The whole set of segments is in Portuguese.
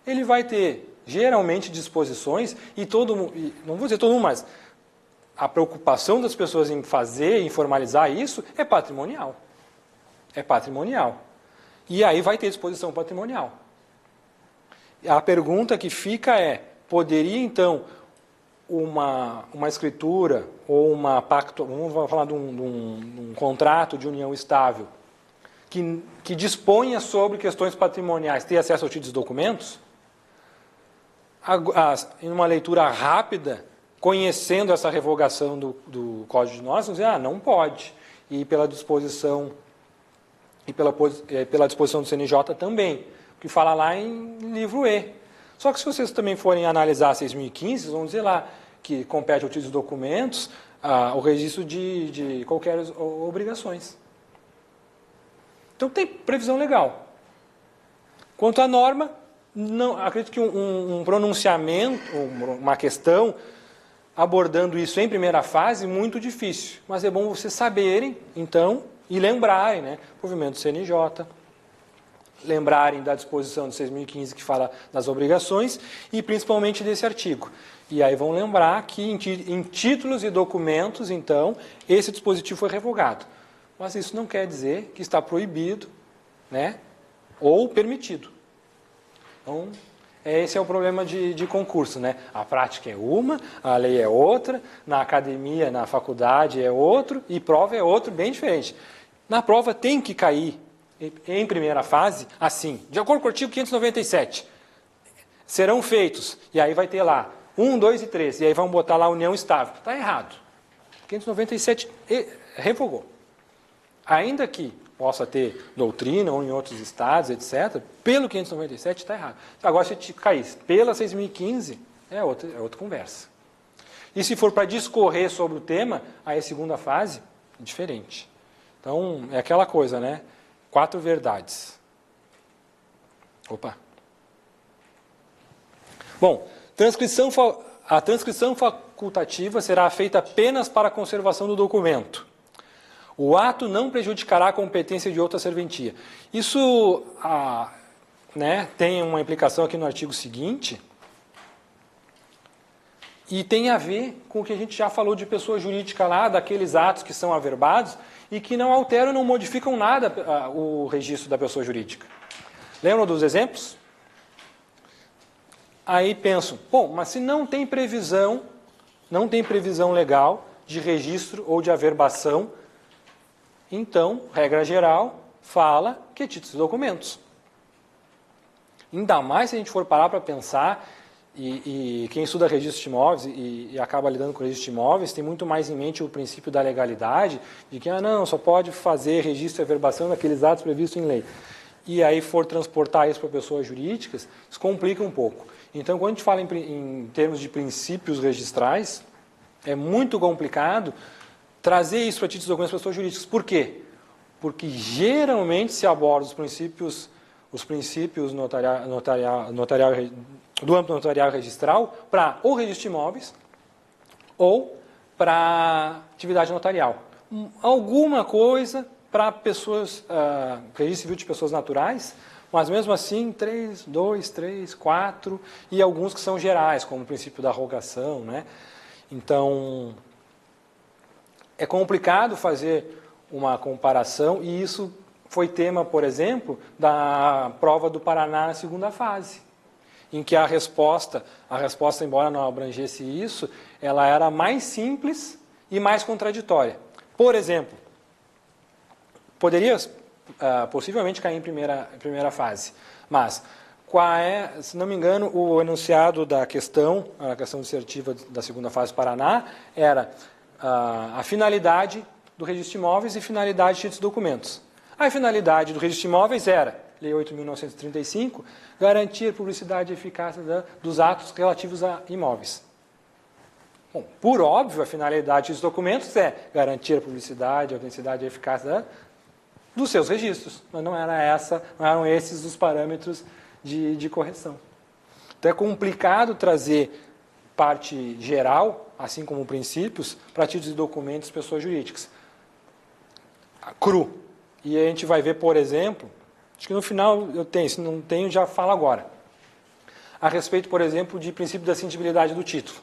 ele vai ter, geralmente, disposições, e não vou dizer todo mundo, mas a preocupação das pessoas em fazer, em formalizar isso, é patrimonial. É patrimonial. E aí vai ter disposição patrimonial. A pergunta que fica é, poderia, então, uma escritura ou uma pacto, vamos falar de um contrato de união estável, que disponha sobre questões patrimoniais, ter acesso ao título dos documentos? Em uma leitura rápida, conhecendo essa revogação do Código de Normas, vamos dizer, não pode. E pela disposição do CNJ também, que fala lá em livro E. Só que se vocês também forem analisar 6.015, vão dizer lá que compete ao título dos documentos o registro de qualquer obrigações. Então tem previsão legal. Quanto à norma, não, acredito que um pronunciamento, uma questão abordando isso em primeira fase, muito difícil. Mas é bom vocês saberem, então, e lembrarem, né, o movimento do CNJ, lembrarem da disposição de 6.015 que fala das obrigações e principalmente desse artigo. E aí vão lembrar que em títulos e documentos, então, esse dispositivo foi revogado. Mas isso não quer dizer que está proibido, né, ou permitido. Então, esse é o problema de concurso, né? A prática é uma, a lei é outra, na academia, na faculdade é outro, e prova é outro, bem diferente. Na prova tem que cair, em primeira fase, assim, de acordo com o artigo 597, serão feitos, e aí vai ter lá, 1, 2 e 3, e aí vão botar lá união estável. Está errado. 597 revogou. Ainda que possa ter doutrina ou em outros estados, etc., pelo 597 está errado. Agora, se cair pela 6.015, é outra conversa. E se for para discorrer sobre o tema, aí a segunda fase é diferente. Então, é aquela coisa, né? 4 verdades. Opa! Bom, a transcrição facultativa será feita apenas para a conservação do documento. O ato não prejudicará a competência de outra serventia. Isso né, tem uma implicação aqui no artigo seguinte e tem a ver com o que a gente já falou de pessoa jurídica lá, daqueles atos que são averbados e que não alteram, não modificam nada o registro da pessoa jurídica. Lembram dos exemplos? Aí penso, bom, mas se não tem previsão legal de registro ou de averbação, então, regra geral, fala que é títulos e documentos. Ainda mais se a gente for parar para pensar, e quem estuda registro de imóveis e acaba lidando com registro de imóveis, tem muito mais em mente o princípio da legalidade, de que, não, só pode fazer registro e averbação daqueles atos previstos em lei. E aí for transportar isso para pessoas jurídicas, isso complica um pouco. Então, quando a gente fala em termos de princípios registrais, é muito complicado trazer isso para títulos e documentos para pessoas jurídicas. Por quê? Porque geralmente se aborda os princípios do âmbito notarial registral para ou registro de imóveis ou para atividade notarial. Alguma coisa para pessoas, registro civil de pessoas naturais, mas mesmo assim 3, 2, 3, 4 e alguns que são gerais, como o princípio da rogação, né? Então, é complicado fazer uma comparação e isso foi tema, por exemplo, da prova do Paraná na segunda fase, em que a resposta, embora não abrangesse isso, ela era mais simples e mais contraditória. Por exemplo, poderia possivelmente cair em primeira fase, mas qual é, se não me engano, o enunciado da questão, a questão dissertiva da segunda fase do Paraná, era a finalidade do registro de imóveis e finalidade de títulos e documentos. A finalidade do registro de imóveis era, Lei 8.935, garantir publicidade e eficácia dos atos relativos a imóveis. Bom, por óbvio, a finalidade dos documentos é garantir a publicidade, a autenticidade e a eficácia dos seus registros, mas não eram esses os parâmetros de correção. Então é complicado trazer parte geral, assim como princípios, para títulos e documentos pessoas jurídicas. Cru. E a gente vai ver, por exemplo, Acho que no final eu tenho, se não tenho, já falo agora. A respeito, por exemplo, de princípio da cingibilidade do título.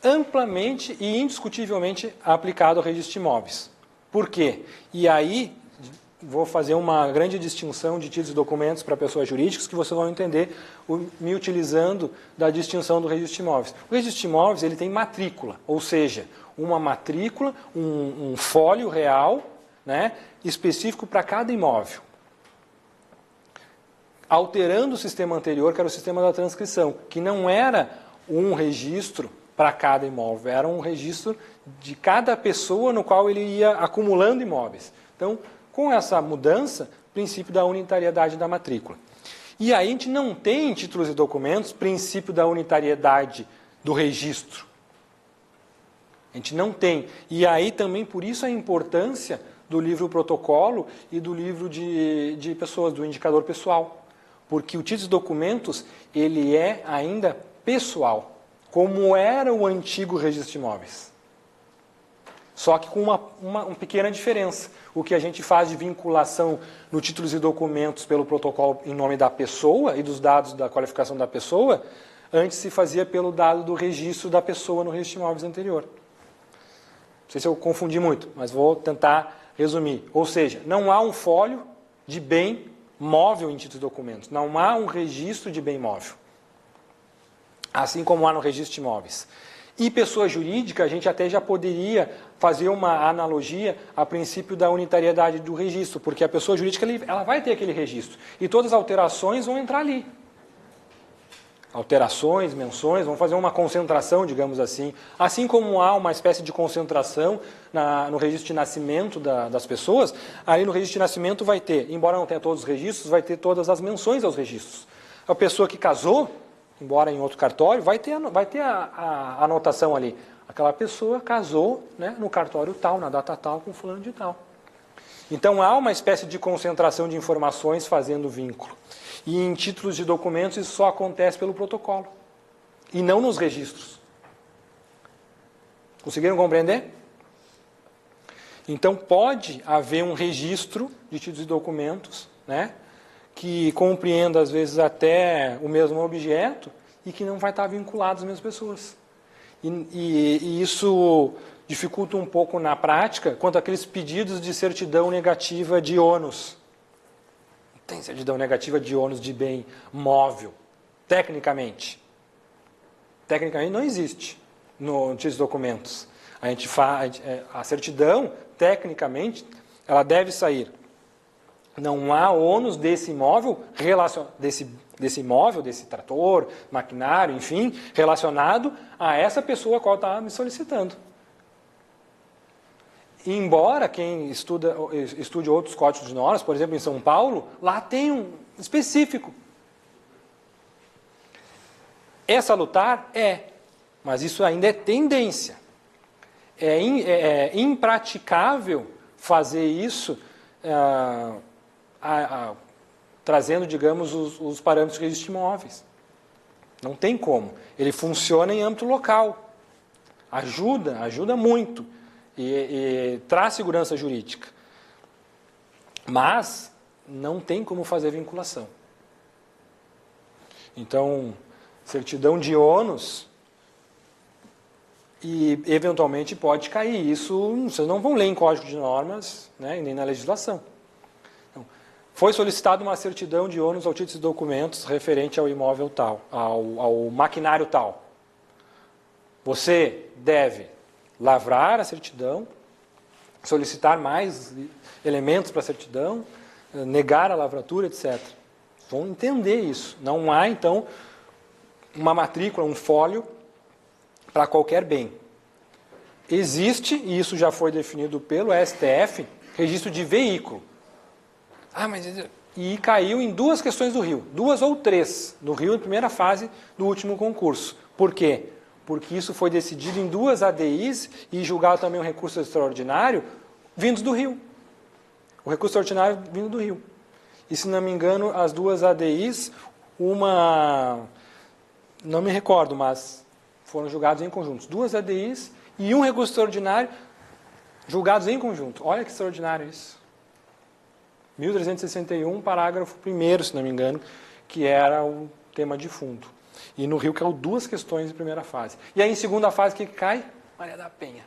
Amplamente e indiscutivelmente aplicado ao registro de imóveis. Por quê? E aí, vou fazer uma grande distinção de títulos e documentos para pessoas jurídicas que vocês vão entender me utilizando da distinção do registro de imóveis. O registro de imóveis ele tem matrícula, ou seja, uma matrícula, um fólio real, né, específico para cada imóvel. Alterando o sistema anterior, que era o sistema da transcrição, que não era um registro para cada imóvel, era um registro de cada pessoa no qual ele ia acumulando imóveis. Então, com essa mudança, princípio da unitariedade da matrícula. E aí a gente não tem em títulos e documentos princípio da unitariedade do registro. A gente não tem. E aí também por isso a importância do livro protocolo e do livro de pessoas, do indicador pessoal. Porque o título e documentos, ele é ainda pessoal, como era o antigo registro de imóveis. Só que com uma pequena diferença. O que a gente faz de vinculação no títulos e documentos pelo protocolo em nome da pessoa e dos dados da qualificação da pessoa, antes se fazia pelo dado do registro da pessoa no registro de imóveis anterior. Não sei se eu confundi muito, mas vou tentar resumir. Ou seja, não há um fólio de bem móvel em títulos e documentos. Não há um registro de bem móvel. Assim como há no registro de imóveis. E pessoa jurídica, a gente até já poderia fazer uma analogia a princípio da unitariedade do registro, porque a pessoa jurídica ela vai ter aquele registro. E todas as alterações vão entrar ali. Alterações, menções, vão fazer uma concentração, digamos assim. Assim como há uma espécie de concentração no registro de nascimento das pessoas, ali no registro de nascimento vai ter, embora não tenha todos os registros, vai ter todas as menções aos registros. A pessoa que casou, embora em outro cartório, vai ter a anotação ali. Aquela pessoa casou, né, no cartório tal, na data tal, com fulano de tal. Então há uma espécie de concentração de informações fazendo vínculo. E em títulos de documentos isso só acontece pelo protocolo. E não nos registros. Conseguiram compreender? Então pode haver um registro de títulos e documentos, né, que compreenda às vezes até o mesmo objeto e que não vai estar vinculado às mesmas pessoas. E isso dificulta um pouco na prática quanto àqueles pedidos de certidão negativa de ônus. Tem certidão negativa de ônus de bem móvel, tecnicamente. Tecnicamente não existe nos documentos. A certidão, tecnicamente, ela deve sair. Não há ônus desse imóvel, desse imóvel, desse trator, maquinário, enfim, relacionado a essa pessoa a qual está me solicitando. E embora quem estude outros códigos de normas, por exemplo, em São Paulo, lá tem um específico. É salutar? É. Mas isso ainda é tendência. É impraticável fazer isso trazendo, digamos, os parâmetros de registro de imóveis. Não tem como. Ele funciona em âmbito local. Ajuda muito. E traz segurança jurídica. Mas não tem como fazer vinculação. Então, certidão de ônus e eventualmente pode cair. Isso vocês não vão ler em código de normas, né, nem na legislação. Então, foi solicitada uma certidão de ônus ao título de documentos referente ao imóvel tal, ao maquinário tal. Você deve lavrar a certidão, solicitar mais elementos para a certidão, negar a lavratura, etc. Vão entender isso. Não há, então, uma matrícula, um fólio para qualquer bem. Existe, e isso já foi definido pelo STF, registro de veículo. E caiu em 2 questões do Rio, 2 ou 3 do Rio, na primeira fase do último concurso. Por quê? Porque isso foi decidido em 2 ADIs e julgado também um recurso extraordinário vindos do Rio. O recurso extraordinário vindo do Rio. E, se não me engano, as 2 ADIs, uma... não me recordo, mas foram julgados em conjunto. 2 ADIs e um recurso extraordinário julgados em conjunto. Olha que extraordinário isso. 1361, parágrafo 1º, se não me engano, que era o tema de fundo. E no Rio caiu 2 questões em primeira fase. E aí, em segunda fase, o que cai? Maria da Penha.